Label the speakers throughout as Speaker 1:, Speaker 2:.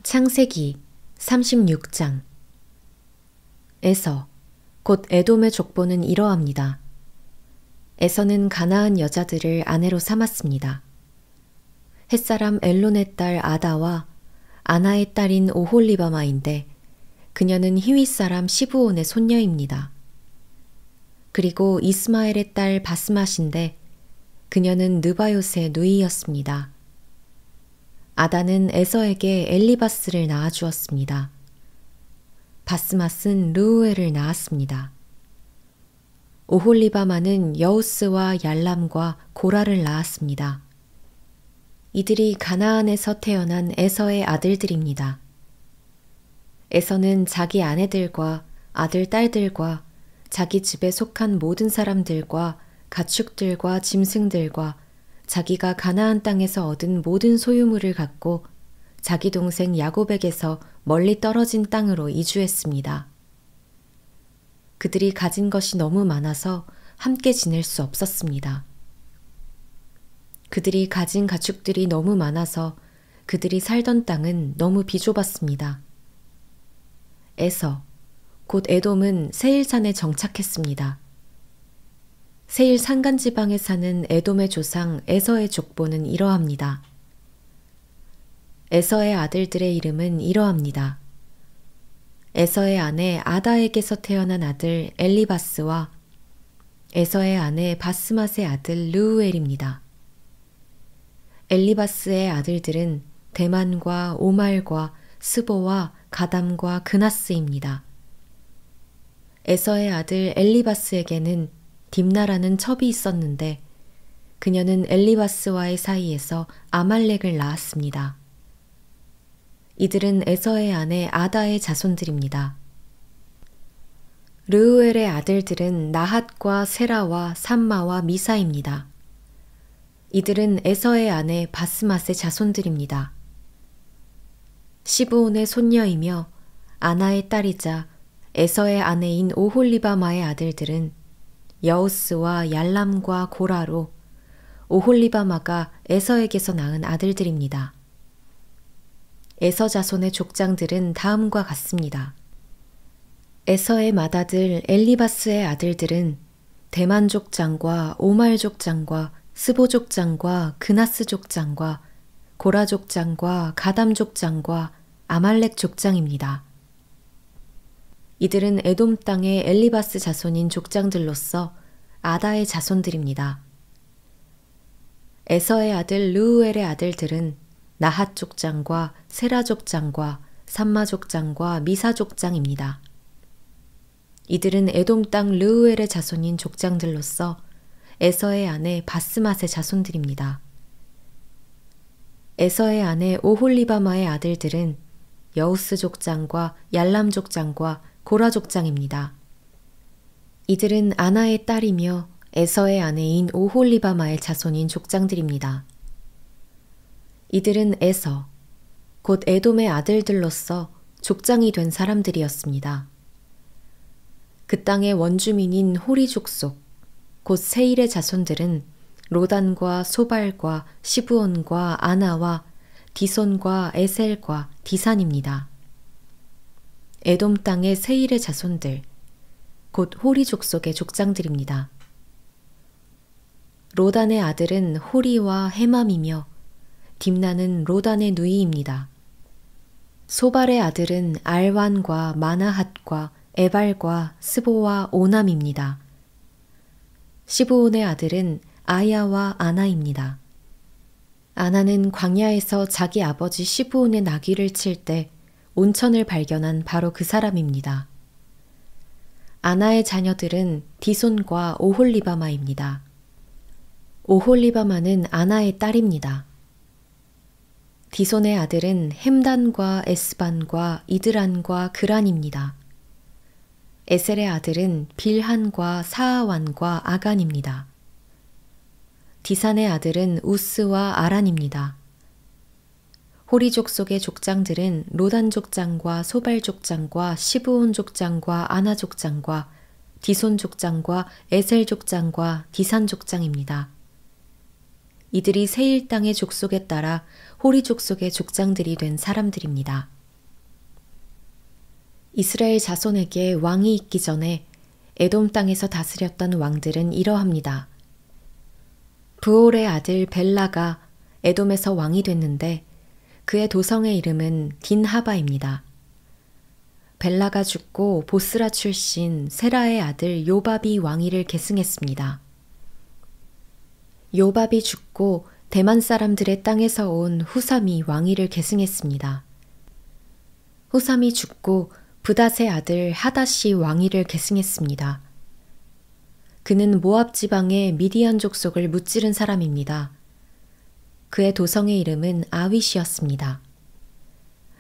Speaker 1: 창세기 36장. 에서, 곧 에돔의 족보는 이러합니다. 에서는 가나안 여자들을 아내로 삼았습니다. 햇사람 엘론의 딸 아다와 아나의 딸인 오홀리바마인데 그녀는 히윗 사람 시브온의 손녀입니다. 그리고 이스마엘의 딸 바스맛인데 그녀는 느바요스의 누이였습니다. 아다는 에서에게 엘리바스를 낳아주었습니다. 바스맛은 르우엘을 낳았습니다. 오홀리바마는 여우스와 얄람과 고라를 낳았습니다. 이들이 가나안에서 태어난 에서의 아들들입니다. 에서는 자기 아내들과 아들, 딸들과 자기 집에 속한 모든 사람들과 가축들과 짐승들과 자기가 가나안 땅에서 얻은 모든 소유물을 갖고 자기 동생 야곱에게서 멀리 떨어진 땅으로 이주했습니다. 그들이 가진 것이 너무 많아서 함께 지낼 수 없었습니다. 그들이 가진 가축들이 너무 많아서 그들이 살던 땅은 너무 비좁았습니다. 에서, 곧 에돔은 세일산에 정착했습니다. 세일 산간지방에 사는 에돔의 조상 에서의 족보는 이러합니다. 에서의 아들들의 이름은 이러합니다. 에서의 아내 아다에게서 태어난 아들 엘리바스와 에서의 아내 바스맛의 아들 르우엘입니다. 엘리바스의 아들들은 대만과 오말과 스보와 가담과 그나스입니다. 에서의 아들 엘리바스에게는 딥나라는 첩이 있었는데 그녀는 엘리바스와의 사이에서 아말렉을 낳았습니다. 이들은 에서의 아내 아다의 자손들입니다. 르우엘의 아들들은 나핫과 세라와 삼마와 미사입니다. 이들은 에서의 아내 바스맛의 자손들입니다. 시브온의 손녀이며 아나의 딸이자 에서의 아내인 오홀리바마의 아들들은 여우스와 얄람과 고라로 오홀리바마가 에서에게서 낳은 아들들입니다. 에서 자손의 족장들은 다음과 같습니다. 에서의 맏아들 엘리바스의 아들들은 대만 족장과 오말 족장과 스보 족장과 그나스 족장과 고라 족장과 가담 족장과 아말렉 족장입니다. 이들은 에돔 땅의 엘리바스 자손인 족장들로서 아다의 자손들입니다. 에서의 아들 르우엘의 아들들은 나핫 족장과 세라 족장과 삼마 족장과 미사 족장입니다. 이들은 에돔 땅 르우엘의 자손인 족장들로서 에서의 아내 바스맛의 자손들입니다. 에서의 아내 오홀리바마의 아들들은 여우스 족장과 얄람 족장과 고라 족장입니다. 이들은 아나의 딸이며 에서의 아내인 오홀리바마의 자손인 족장들입니다. 이들은 에서, 곧 에돔의 아들들로서 족장이 된 사람들이었습니다. 그 땅의 원주민인 호리 족속, 곧 세일의 자손들은 로단과 소발과 시브온과 아나와 디손과 에셀과 디산입니다. 에돔 땅의 세일의 자손들, 곧 호리 족속의 족장들입니다. 로단의 아들은 호리와 헤맘이며 딥나는 로단의 누이입니다. 소발의 아들은 알완과 마나핫과 에발과 스보와 오남입니다. 시브온의 아들은 아야와 아나입니다. 아나는 광야에서 자기 아버지 시브온의 나귀를 칠 때 온천을 발견한 바로 그 사람입니다. 아나의 자녀들은 디손과 오홀리바마입니다. 오홀리바마는 아나의 딸입니다. 디손의 아들은 햄단과 에스반과 이드란과 그란입니다. 에셀의 아들은 빌한과 사하완과 아간입니다. 디산의 아들은 우스와 아란입니다. 호리 족속의 족장들은 로단 족장과 소발 족장과 시브온 족장과 아나 족장과 디손 족장과 에셀 족장과 디산 족장입니다. 이들이 세일 땅의 족속에 따라 호리 족속의 족장들이 된 사람들입니다. 이스라엘 자손에게 왕이 있기 전에 에돔 땅에서 다스렸던 왕들은 이러합니다. 브올의 아들 벨라가 에돔에서 왕이 됐는데 그의 도성의 이름은 딘하바입니다. 벨라가 죽고 보스라 출신 세라의 아들 요밥이 왕위를 계승했습니다. 요밥이 죽고 대만 사람들의 땅에서 온 후삼이 왕위를 계승했습니다. 후삼이 죽고 브닷의 아들 하닷이 왕위를 계승했습니다. 그는 모압 지방의 미디안 족속을 무찌른 사람입니다. 그의 도성의 이름은 아윗이었습니다.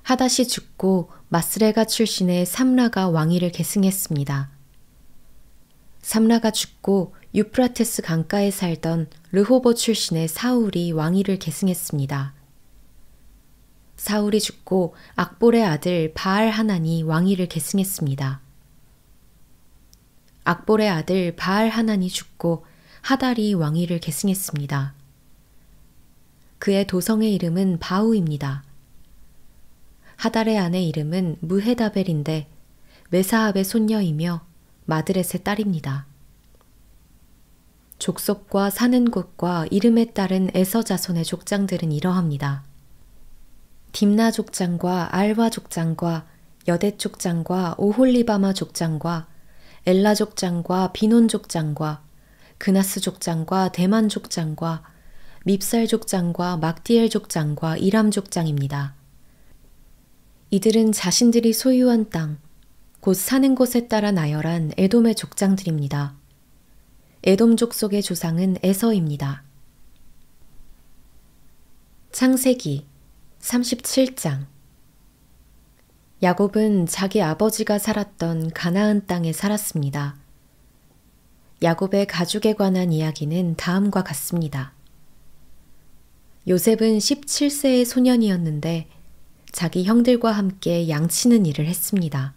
Speaker 1: 하닷이 죽고 마스레가 출신의 삼라가 왕위를 계승했습니다. 삼라가 죽고 유프라테스 강가에 살던 르호보 출신의 사울이 왕위를 계승했습니다. 사울이 죽고 악볼의 아들 바알 하난이 왕위를 계승했습니다. 악볼의 아들 바알 하난이 죽고 하달이 왕위를 계승했습니다. 그의 도성의 이름은 바우입니다. 하달의 아내 이름은 무헤다벨인데 메사압의 손녀이며 마드렛의 딸입니다. 족속과 사는 곳과 이름에 따른 에서 자손의 족장들은 이러합니다. 딥나 족장과 알와 족장과 여댓 족장과 오홀리바마 족장과 엘라 족장과 비논 족장과 그나스 족장과 대만 족장과 밉살 족장과 막디엘 족장과 이람 족장입니다. 이들은 자신들이 소유한 땅, 곧 사는 곳에 따라 나열한 에돔의 족장들입니다. 에돔 족속의 조상은 에서입니다. 창세기 37장. 야곱은 자기 아버지가 살았던 가나안 땅에 살았습니다. 야곱의 가족에 관한 이야기는 다음과 같습니다. 요셉은 17세의 소년이었는데 자기 형들과 함께 양치는 일을 했습니다.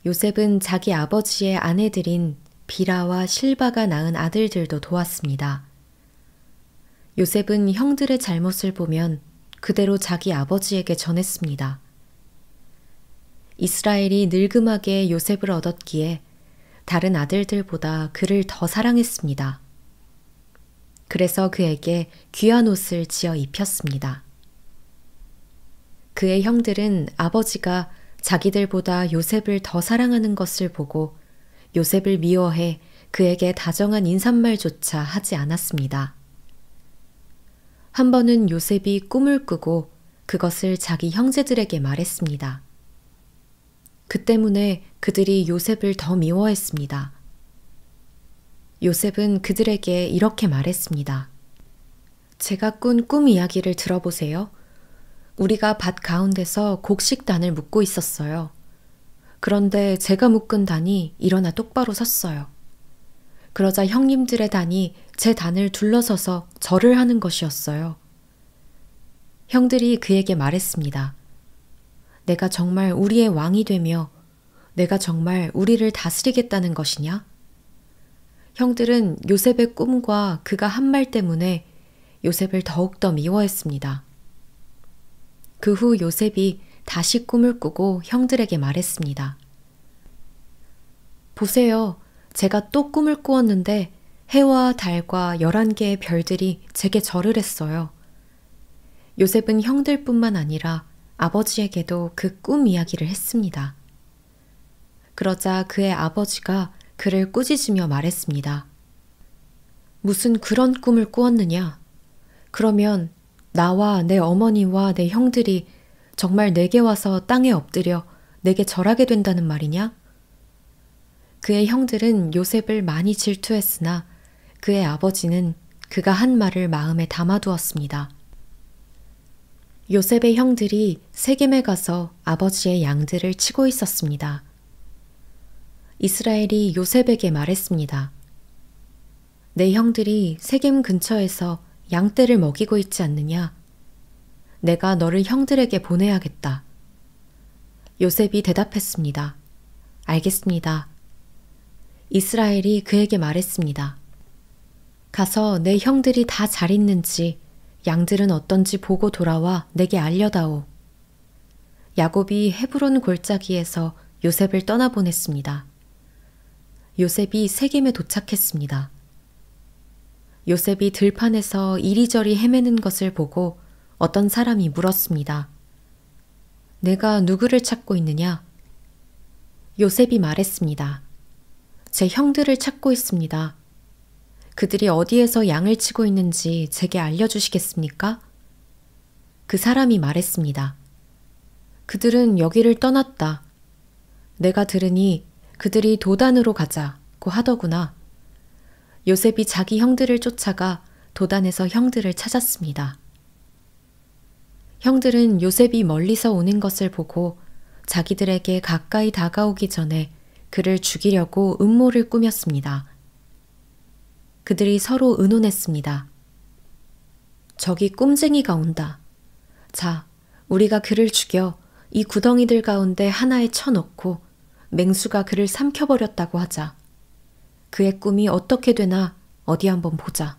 Speaker 1: 요셉은 자기 아버지의 아내들인 비라와 실바가 낳은 아들들도 도왔습니다. 요셉은 형들의 잘못을 보면 그대로 자기 아버지에게 전했습니다. 이스라엘이 늙음하게 요셉을 얻었기에 다른 아들들보다 그를 더 사랑했습니다. 그래서 그에게 귀한 옷을 지어 입혔습니다. 그의 형들은 아버지가 자기들보다 요셉을 더 사랑하는 것을 보고 요셉을 미워해 그에게 다정한 인사말조차 하지 않았습니다. 한 번은 요셉이 꿈을 꾸고 그것을 자기 형제들에게 말했습니다. 그 때문에 그들이 요셉을 더 미워했습니다. 요셉은 그들에게 이렇게 말했습니다. 제가 꾼 꿈 이야기를 들어보세요. 우리가 밭 가운데서 곡식단을 묶고 있었어요. 그런데 제가 묶은 단이 일어나 똑바로 섰어요. 그러자 형님들의 단이 제 단을 둘러서서 절을 하는 것이었어요. 형들이 그에게 말했습니다. 내가 정말 우리의 왕이 되며 내가 정말 우리를 다스리겠다는 것이냐? 형들은 요셉의 꿈과 그가 한 말 때문에 요셉을 더욱더 미워했습니다. 그 후 요셉이 다시 꿈을 꾸고 형들에게 말했습니다. 보세요. 제가 또 꿈을 꾸었는데 해와 달과 11개의 별들이 제게 절을 했어요. 요셉은 형들뿐만 아니라 아버지에게도 그 꿈 이야기를 했습니다. 그러자 그의 아버지가 그를 꾸짖으며 말했습니다. 무슨 그런 꿈을 꾸었느냐? 그러면 나와 내 어머니와 내 형들이 정말 내게 와서 땅에 엎드려 내게 절하게 된다는 말이냐? 그의 형들은 요셉을 많이 질투했으나 그의 아버지는 그가 한 말을 마음에 담아두었습니다. 요셉의 형들이 세겜에 가서 아버지의 양들을 치고 있었습니다. 이스라엘이 요셉에게 말했습니다. 내 형들이 세겜 근처에서 양떼를 먹이고 있지 않느냐? 내가 너를 형들에게 보내야겠다. 요셉이 대답했습니다. 알겠습니다. 이스라엘이 그에게 말했습니다. 가서 내 형들이 다 잘 있는지 양들은 어떤지 보고 돌아와 내게 알려다오. 야곱이 헤브론 골짜기에서 요셉을 떠나보냈습니다. 요셉이 세겜에 도착했습니다. 요셉이 들판에서 이리저리 헤매는 것을 보고 어떤 사람이 물었습니다. 내가 누구를 찾고 있느냐? 요셉이 말했습니다. 제 형들을 찾고 있습니다. 그들이 어디에서 양을 치고 있는지 제게 알려주시겠습니까? 그 사람이 말했습니다. 그들은 여기를 떠났다. 내가 들으니 그들이 도단으로 가자고 하더구나. 요셉이 자기 형들을 쫓아가 도단에서 형들을 찾았습니다. 형들은 요셉이 멀리서 오는 것을 보고 자기들에게 가까이 다가오기 전에 그를 죽이려고 음모를 꾸몄습니다. 그들이 서로 의논했습니다. 저기 꼼쟁이가 온다. 자, 우리가 그를 죽여 이 구덩이들 가운데 하나에 쳐넣고 맹수가 그를 삼켜버렸다고 하자. 그의 꿈이 어떻게 되나 어디 한번 보자.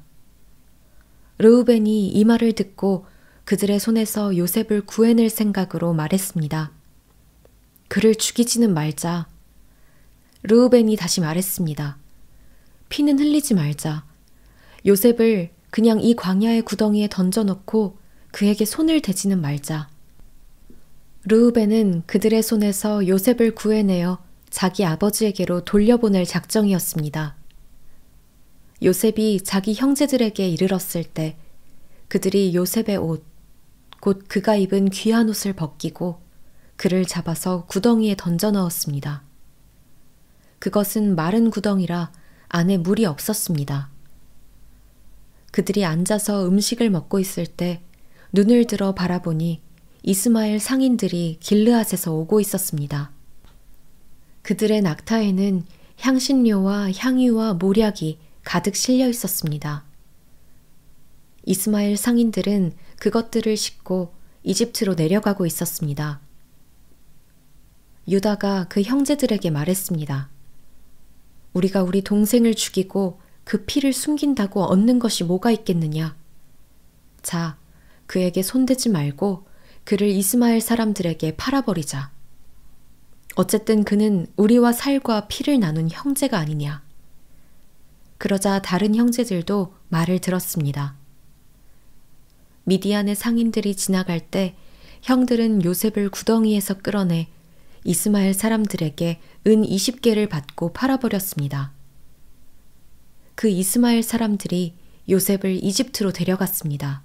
Speaker 1: 르우벤이 이 말을 듣고 그들의 손에서 요셉을 구해낼 생각으로 말했습니다. 그를 죽이지는 말자. 르우벤이 다시 말했습니다. 피는 흘리지 말자. 요셉을 그냥 이 광야의 구덩이에 던져놓고 그에게 손을 대지는 말자. 르우벤은 그들의 손에서 요셉을 구해내어 자기 아버지에게로 돌려보낼 작정이었습니다. 요셉이 자기 형제들에게 이르렀을 때 그들이 요셉의 옷, 곧 그가 입은 귀한 옷을 벗기고 그를 잡아서 구덩이에 던져 넣었습니다. 그것은 마른 구덩이라 안에 물이 없었습니다. 그들이 앉아서 음식을 먹고 있을 때 눈을 들어 바라보니 이스마엘 상인들이 길르앗에서 오고 있었습니다. 그들의 낙타에는 향신료와 향유와 모략이 가득 실려 있었습니다. 이스마엘 상인들은 그것들을 싣고 이집트로 내려가고 있었습니다. 유다가 그 형제들에게 말했습니다. 우리가 우리 동생을 죽이고 그 피를 숨긴다고 얻는 것이 뭐가 있겠느냐? 자, 그에게 손대지 말고 그를 이스마엘 사람들에게 팔아버리자. 어쨌든 그는 우리와 살과 피를 나눈 형제가 아니냐. 그러자 다른 형제들도 말을 들었습니다. 미디안의 상인들이 지나갈 때 형들은 요셉을 구덩이에서 끌어내 이스마엘 사람들에게 은 20개를 받고 팔아버렸습니다. 그 이스마엘 사람들이 요셉을 이집트로 데려갔습니다.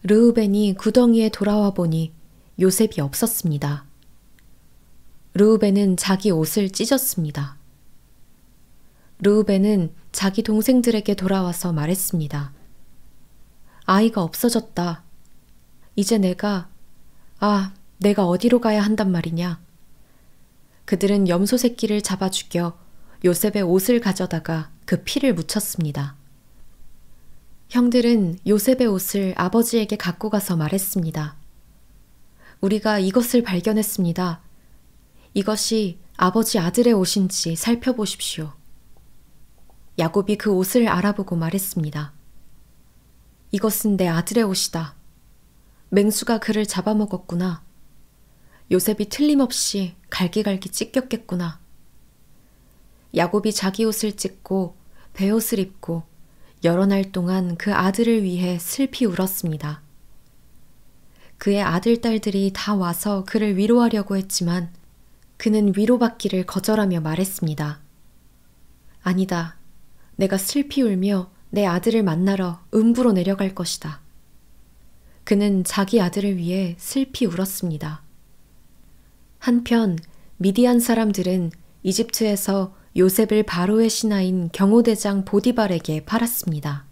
Speaker 1: 르우벤이 구덩이에 돌아와 보니 요셉이 없었습니다. 르우벤은 자기 옷을 찢었습니다. 르우벤은 자기 동생들에게 돌아와서 말했습니다. 아이가 없어졌다. 이제 내가 어디로 가야 한단 말이냐. 그들은 염소 새끼를 잡아 죽여 요셉의 옷을 가져다가 그 피를 묻혔습니다. 형들은 요셉의 옷을 아버지에게 갖고 가서 말했습니다. 우리가 이것을 발견했습니다. 이것이 아버지 아들의 옷인지 살펴보십시오. 야곱이 그 옷을 알아보고 말했습니다. 이것은 내 아들의 옷이다. 맹수가 그를 잡아먹었구나. 요셉이 틀림없이 갈기갈기 찢겼겠구나. 야곱이 자기 옷을 찢고 베옷을 입고 여러 날 동안 그 아들을 위해 슬피 울었습니다. 그의 아들, 딸들이 다 와서 그를 위로하려고 했지만 그는 위로받기를 거절하며 말했습니다. 아니다. 내가 슬피 울며 내 아들을 만나러 음부로 내려갈 것이다. 그는 자기 아들을 위해 슬피 울었습니다. 한편 미디안 사람들은 이집트에서 요셉을 바로의 신하인 경호대장 보디발에게 팔았습니다.